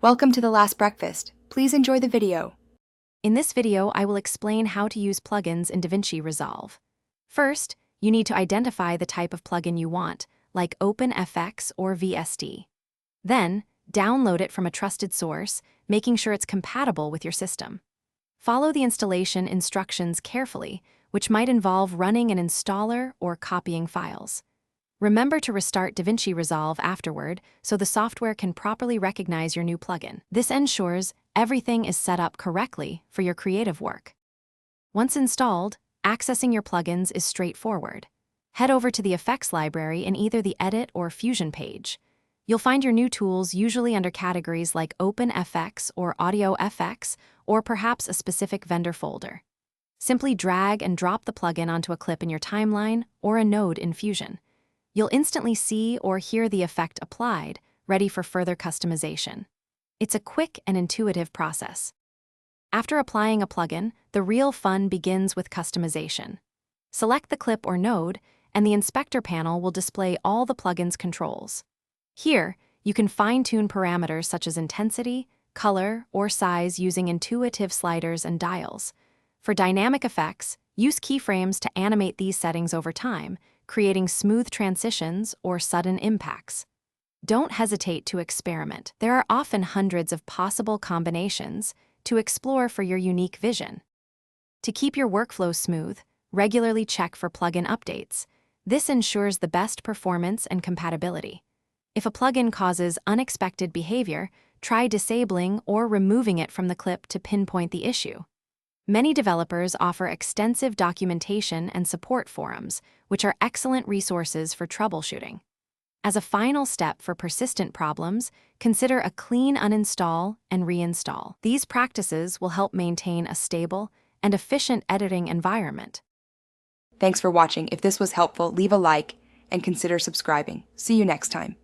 Welcome to The Last Breakfast. Please enjoy the video. In this video, I will explain how to use plugins in DaVinci Resolve. First, you need to identify the type of plugin you want, like OpenFX or VSD. Then, download it from a trusted source, making sure it's compatible with your system. Follow the installation instructions carefully, which might involve running an installer or copying files. Remember to restart DaVinci Resolve afterward so the software can properly recognize your new plugin. This ensures everything is set up correctly for your creative work. Once installed, accessing your plugins is straightforward. Head over to the Effects library in either the Edit or Fusion page. You'll find your new tools usually under categories like OpenFX or Audio FX, or perhaps a specific vendor folder. Simply drag and drop the plugin onto a clip in your timeline or a node in Fusion. You'll instantly see or hear the effect applied, ready for further customization. It's a quick and intuitive process. After applying a plugin, the real fun begins with customization. Select the clip or node, and the inspector panel will display all the plugin's controls. Here, you can fine-tune parameters such as intensity, color, or size using intuitive sliders and dials. For dynamic effects, use keyframes to animate these settings over time, creating smooth transitions or sudden impacts. Don't hesitate to experiment. There are often hundreds of possible combinations to explore for your unique vision. To keep your workflow smooth, regularly check for plugin updates. This ensures the best performance and compatibility. If a plugin causes unexpected behavior, try disabling or removing it from the clip to pinpoint the issue. Many developers offer extensive documentation and support forums, which are excellent resources for troubleshooting. As a final step for persistent problems, consider a clean uninstall and reinstall. These practices will help maintain a stable and efficient editing environment. Thanks for watching. If this was helpful, leave a like and consider subscribing. See you next time.